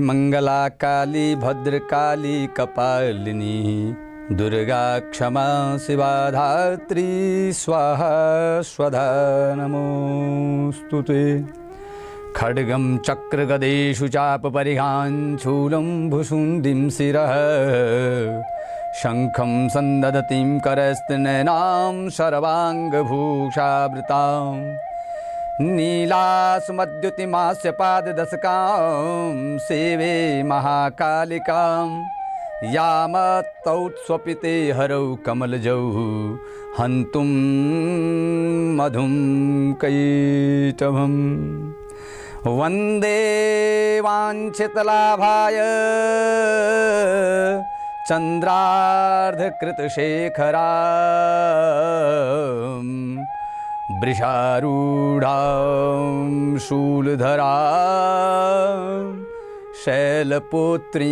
मंगला काली भद्रकाली कपालिनी दुर्गा क्षमा शिवा धात्री स्वाहा स्वधा नमोस्तुते। खड्गं चक्रगदेषु चापपरिघां शूलं भुशुण्डिं शिरः शङ्खं सन्ददतीं करस्तनयनां सर्वाङ्गभूषावृताम् नीलासुमद्युतिमास्य पाददशकां सेवे महाकालिकां यामत्तौत्स्वपिते हरौ कमलजौ हन्तुं मधुं कैटभम् वन्दे वाञ्छितलाभाय चन्द्रार्धकृतशेखरां वृषारूढां शूलधरां शैलपुत्रीं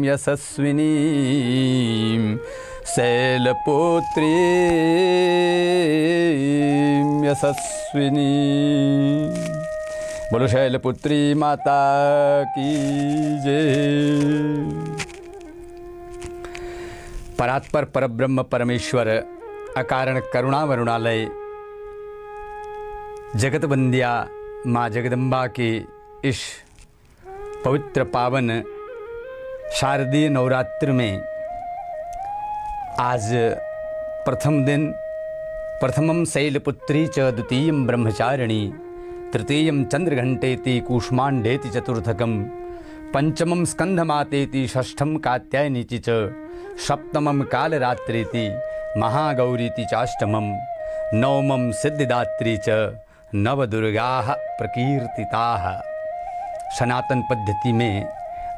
यशस्विनीं शैलपुत्रीं यशस्विनीं। बोलो शैलपुत्री माता की जय। परात्पर परब्रह्म परमेश्वर अकारण करुणा वरुणालय जगत बंदिया माँ जगदम्बा के इस पवित्र पावन शारदीय नवरात्र में आज प्रथम दिन प्रथमं शैलपुत्री च द्वितीयं ब्रह्मचारिणी तृतीयं चंद्रघंटेति कूष्मांडेति चतुर्थकं पंचमं स्कंधमातेति षष्ठं कात्यायनीति च सप्तमं कालरात्रीति महागौरीति चाष्टमं नवमं सिद्धिदात्री च नवदुर्गाः प्रकीर्तिताः। सनातन पद्धति में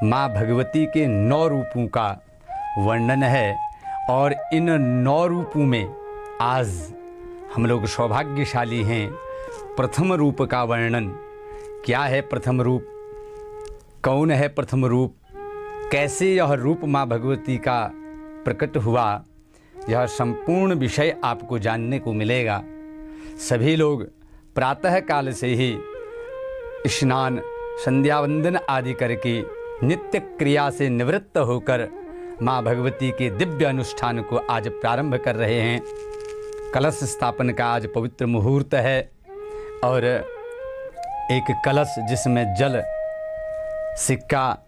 माँ भगवती के 9 रूपों का वर्णन है और इन 9 रूपों में आज हम लोग सौभाग्यशाली हैं। प्रथम रूप का वर्णन क्या है, प्रथम रूप कौन है, प्रथम रूप कैसे यह रूप माँ भगवती का प्रकट हुआ, यह संपूर्ण विषय आपको जानने को मिलेगा। सभी लोग प्रातः काल से ही स्नान संध्या वंदन आदि करके नित्य क्रिया से निवृत्त होकर माँ भगवती के दिव्य अनुष्ठान को आज प्रारंभ कर रहे हैं। कलश स्थापन का आज पवित्र मुहूर्त है और एक कलश जिसमें जल, सिक्का,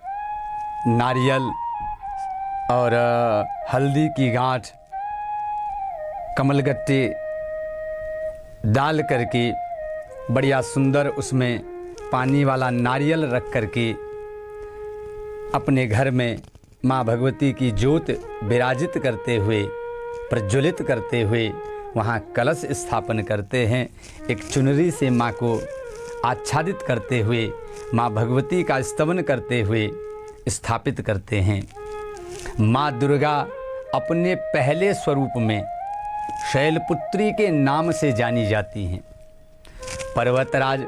नारियल और हल्दी की गांठ, कमलगट्टे डाल करके बढ़िया सुंदर उसमें पानी वाला नारियल रख करके अपने घर में माँ भगवती की ज्योत विराजित करते हुए, प्रज्वलित करते हुए वहाँ कलश स्थापन करते हैं। एक चुनरी से माँ को आच्छादित करते हुए माँ भगवती का स्तवन करते हुए स्थापित करते हैं। माँ दुर्गा अपने पहले स्वरूप में शैलपुत्री के नाम से जानी जाती हैं। पर्वतराज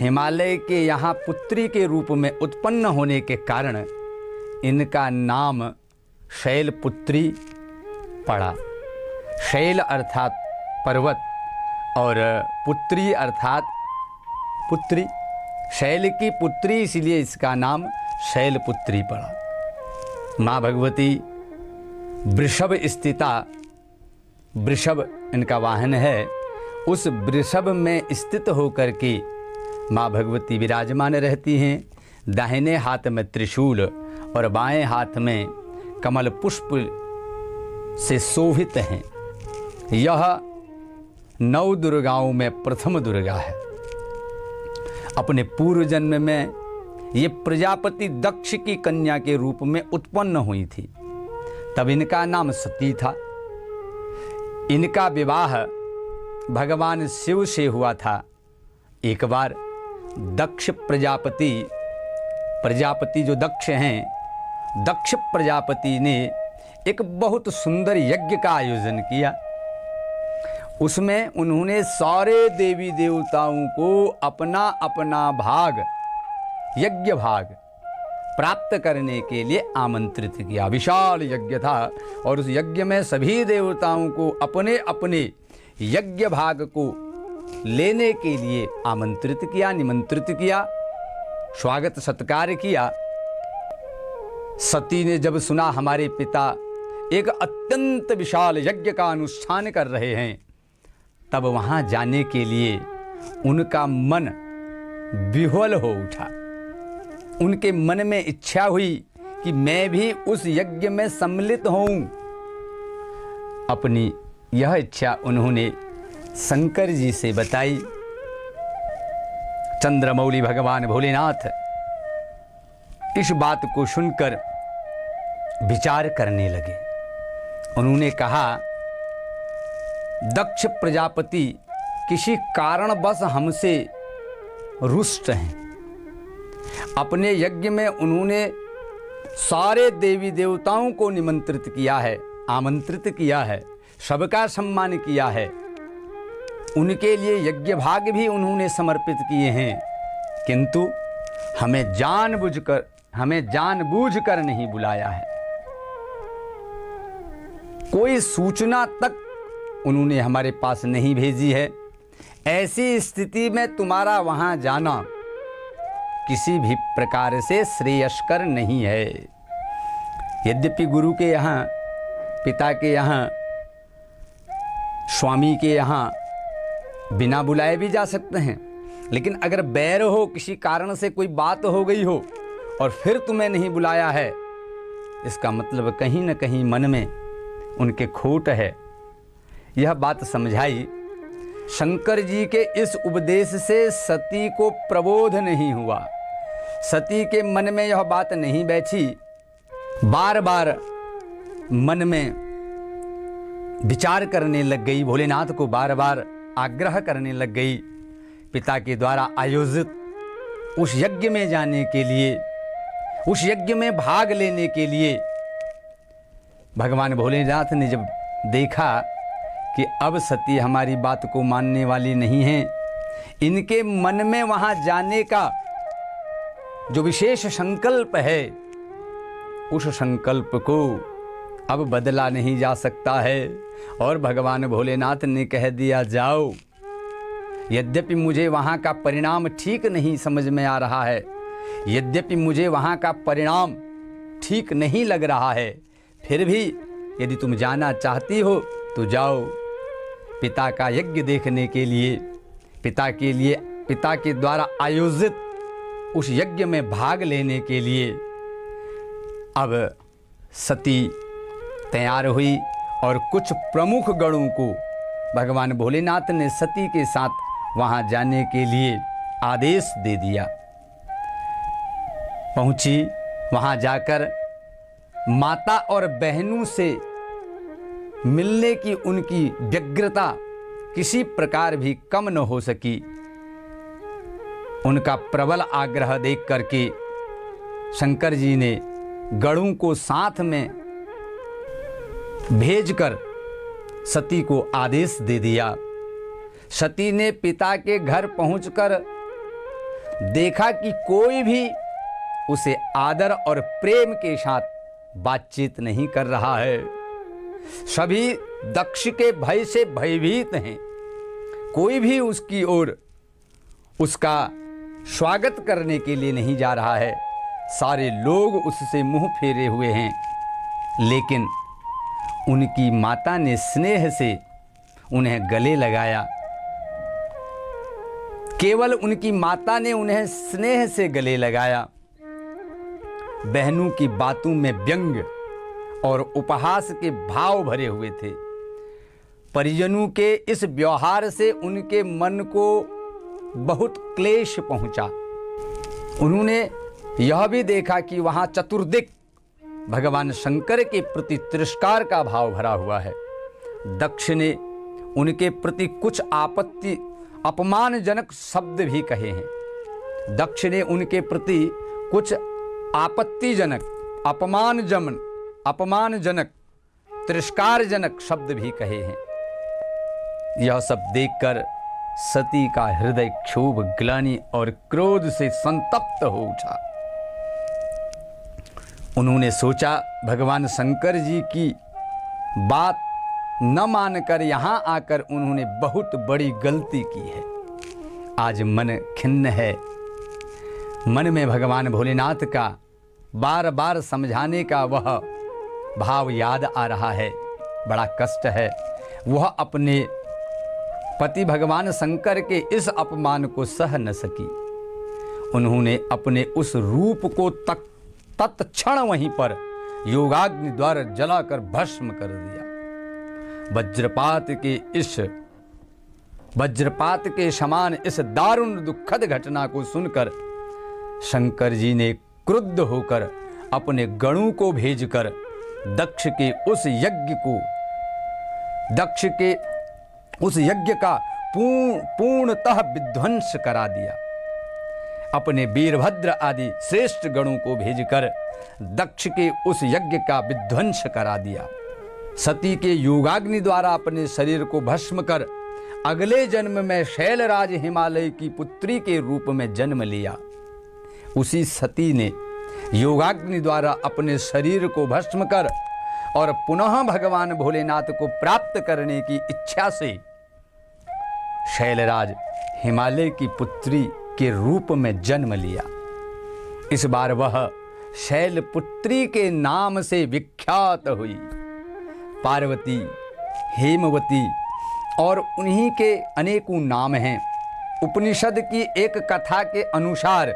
हिमालय के यहाँ पुत्री के रूप में उत्पन्न होने के कारण इनका नाम शैलपुत्री पड़ा। शैल अर्थात पर्वत और पुत्री अर्थात पुत्री, शैल की पुत्री, इसलिए इसका नाम शैलपुत्री पड़ा। माँ भगवती वृषभ स्थिता, वृषभ इनका वाहन है, उस वृषभ में स्थित होकर के माँ भगवती विराजमान रहती हैं। दाहिने हाथ में त्रिशूल और बाएं हाथ में कमल पुष्प से शोभित हैं। यह 9 दुर्गाओं में प्रथम दुर्गा है। अपने पूर्व जन्म में ये प्रजापति दक्ष की कन्या के रूप में उत्पन्न हुई थी, तब इनका नाम सती था। इनका विवाह भगवान शिव से हुआ था। एक बार दक्ष प्रजापति जो दक्ष हैं, दक्ष प्रजापति ने एक बहुत सुंदर यज्ञ का आयोजन किया। उसमें उन्होंने सारे देवी देवताओं को अपना अपना भाग, यज्ञ भाग प्राप्त करने के लिए आमंत्रित किया। विशाल यज्ञ था और उस यज्ञ में सभी देवताओं को अपने अपने यज्ञ भाग को लेने के लिए आमंत्रित किया, निमंत्रित किया, स्वागत सत्कार किया। सती ने जब सुना हमारे पिता एक अत्यंत विशाल यज्ञ का अनुष्ठान कर रहे हैं, तब वहां जाने के लिए उनका मन विह्वल हो उठा। उनके मन में इच्छा हुई कि मैं भी उस यज्ञ में सम्मिलित होऊं। अपनी यह इच्छा उन्होंने शंकर जी से बताई। चंद्रमौली भगवान भोलेनाथ इस बात को सुनकर विचार करने लगे। उन्होंने कहा, दक्ष प्रजापति किसी कारणवश हमसे रुष्ट हैं। अपने यज्ञ में उन्होंने सारे देवी देवताओं को निमंत्रित किया है, आमंत्रित किया है, सबका सम्मान किया है। उनके लिए यज्ञ भाग भी उन्होंने समर्पित किए हैं, किंतु हमें जानबूझकर नहीं बुलाया है। कोई सूचना तक उन्होंने हमारे पास नहीं भेजी है। ऐसी स्थिति में तुम्हारा वहां जाना किसी भी प्रकार से श्रेयस्कर नहीं है। यद्यपि गुरु के यहाँ, पिता के यहाँ, स्वामी के यहाँ बिना बुलाए भी जा सकते हैं, लेकिन अगर बैर हो, किसी कारण से कोई बात हो गई हो और फिर तुम्हें नहीं बुलाया है, इसका मतलब कहीं न कहीं मन में उनके खोट है। यह बात समझाई। शंकर जी के इस उपदेश से सती को प्रबोध नहीं हुआ। सती के मन में यह बात नहीं बैठी। बार बार मन में विचार करने लग गई, भोलेनाथ को बार बार आग्रह करने लग गई। पिता के द्वारा आयोजित उस यज्ञ में जाने के लिए, उस यज्ञ में भाग लेने के लिए भगवान भोलेनाथ ने जब देखा कि अब सती हमारी बात को मानने वाली नहीं है, इनके मन में वहां जाने का जो विशेष संकल्प है, उस संकल्प को अब बदला नहीं जा सकता है। और भगवान भोलेनाथ ने कह दिया, जाओ। यद्यपि मुझे वहाँ का परिणाम ठीक नहीं समझ में आ रहा है, यद्यपि मुझे वहाँ का परिणाम ठीक नहीं लग रहा है, फिर भी यदि तुम जाना चाहती हो तो जाओ। पिता का यज्ञ देखने के लिए, पिता के द्वारा आयोजित उस यज्ञ में भाग लेने के लिए अब सती तैयार हुई और कुछ प्रमुख गणों को भगवान भोलेनाथ ने सती के साथ वहां जाने के लिए आदेश दे दिया। पहुंची, वहां जाकर माता और बहनों से मिलने की उनकी व्यग्रता किसी प्रकार भी कम न हो सकी। उनका प्रबल आग्रह देख करके शंकर जी ने गणों को साथ में भेजकर सती को आदेश दे दिया। सती ने पिता के घर पहुंचकर देखा कि कोई भी उसे आदर और प्रेम के साथ बातचीत नहीं कर रहा है। सभी दक्ष के भय से भयभीत हैं। कोई भी उसकी ओर उसका स्वागत करने के लिए नहीं जा रहा है। सारे लोग उससे मुंह फेरे हुए हैं। लेकिन उनकी माता ने स्नेह से उन्हें गले लगाया। केवल उनकी माता ने उन्हें स्नेह से गले लगाया। बहनों की बातों में व्यंग और उपहास के भाव भरे हुए थे। परिजनों के इस व्यवहार से उनके मन को बहुत क्लेश पहुंचा। उन्होंने यह भी देखा कि वहां चतुर्दिक भगवान शंकर के प्रति तिरस्कार का भाव भरा हुआ है। दक्ष ने उनके प्रति कुछ अपमानजनक शब्द भी कहे हैं। दक्ष ने उनके प्रति कुछ आपत्तिजनक, अपमानजनक, तिरस्कारजनक शब्द भी कहे हैं। यह सब देखकर सती का हृदय क्षोभ, ग्लानि और क्रोध से संतप्त हो उठा। उन्होंने सोचा भगवान शंकर जी की बात न मानकर यहाँ आकर उन्होंने बहुत बड़ी गलती की है। आज मन खिन्न है, मन में भगवान भोलेनाथ का बार बार समझाने का वह भाव याद आ रहा है। बड़ा कष्ट है। वह अपने पति भगवान शंकर के इस अपमान को सह न सकी। उन्होंने अपने उस रूप को तत्क्षण वहीं पर योगाग्नि द्वारा जलाकर भस्म कर दिया। वज्रपात के समान इस दारुण दुखद घटना को सुनकर शंकर जी ने क्रुद्ध होकर अपने गणों को भेजकर दक्ष के उस यज्ञ का पूर्णतः विध्वंस करा दिया। अपने वीरभद्र आदि श्रेष्ठ गणों को भेजकर दक्ष के उस यज्ञ का विध्वंस करा दिया। सती के योगाग्नि द्वारा अपने शरीर को भस्म कर अगले जन्म में शैलराज हिमालय की पुत्री के रूप में जन्म लिया। उसी सती ने योगाग्नि द्वारा अपने शरीर को भस्म कर और पुनः भगवान भोलेनाथ को प्राप्त करने की इच्छा से शैलराज हिमालय की पुत्री के रूप में जन्म लिया। इस बार वह शैलपुत्री के नाम से विख्यात हुई। पार्वती, हेमवती और उन्हीं के अनेकों नाम हैं। उपनिषद की एक कथा के अनुसार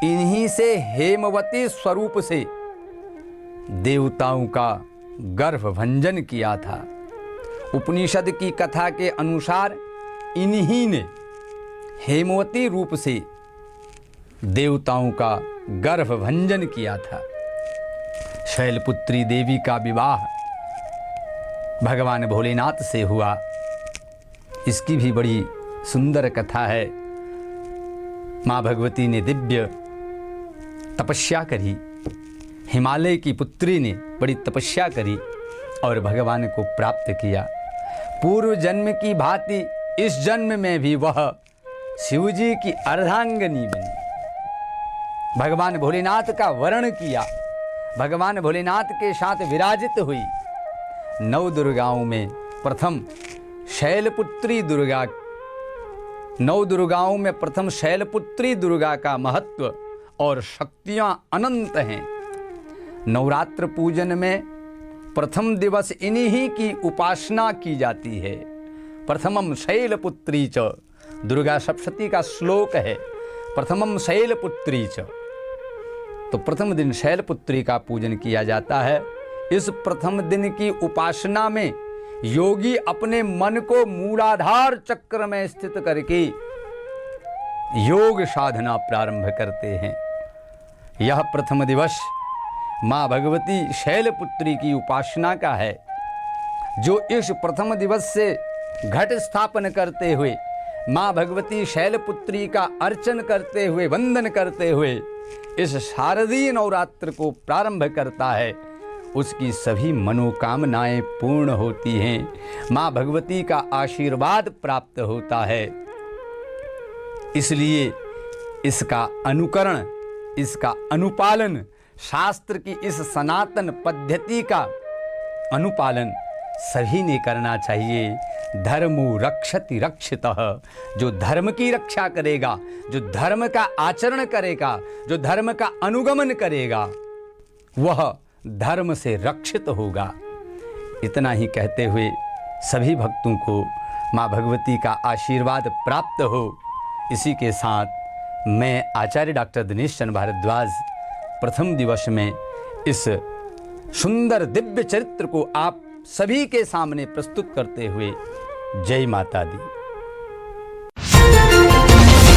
इन्हीं से हेमवती स्वरूप से देवताओं का गर्भभंजन किया था। उपनिषद की कथा के अनुसार इन्हीं ने हेमवती रूप से देवताओं का गर्भभंजन किया था। शैलपुत्री देवी का विवाह भगवान भोलेनाथ से हुआ। इसकी भी बड़ी सुंदर कथा है। माँ भगवती ने दिव्य तपस्या करी। हिमालय की पुत्री ने बड़ी तपस्या करी और भगवान को प्राप्त किया। पूर्व जन्म की भांति इस जन्म में भी वह शिवजी की अर्धांगिनी बनी। भगवान भोलेनाथ का वर्ण किया। भगवान भोलेनाथ के साथ विराजित हुई। 9 दुर्गाओं में प्रथम शैलपुत्री दुर्गा, 9 दुर्गाओं में प्रथम शैलपुत्री दुर्गा का महत्व और शक्तियां अनंत हैं। नवरात्र पूजन में प्रथम दिवस इन्हीं की उपासना की जाती है। प्रथमम शैलपुत्री च, दुर्गा सप्तशती का श्लोक है। प्रथमम शैलपुत्री च, तो प्रथम दिन शैलपुत्री का पूजन किया जाता है। इस प्रथम दिन की उपासना में योगी अपने मन को मूलाधार चक्र में स्थित करके योग साधना प्रारंभ करते हैं। यह प्रथम दिवस माँ भगवती शैलपुत्री की उपासना का है। जो इस प्रथम दिवस से घट स्थापन करते हुए माँ भगवती शैलपुत्री का अर्चन करते हुए, वंदन करते हुए इस शारदीय नवरात्र को प्रारंभ करता है, उसकी सभी मनोकामनाएं पूर्ण होती हैं। माँ भगवती का आशीर्वाद प्राप्त होता है। इसलिए इसका अनुकरण, इसका अनुपालन, शास्त्र की इस सनातन पद्धति का अनुपालन सभी ने करना चाहिए। धर्मो रक्षति रक्षितः, जो धर्म की रक्षा करेगा, जो धर्म का आचरण करेगा, जो धर्म का अनुगमन करेगा, वह धर्म से रक्षित होगा। इतना ही कहते हुए सभी भक्तों को माँ भगवती का आशीर्वाद प्राप्त हो। इसी के साथ मैं आचार्य डॉक्टर दिनेश चंद्र भारद्वाज प्रथम दिवस में इस सुंदर दिव्य चरित्र को आप सभी के सामने प्रस्तुत करते हुए जय माता दी।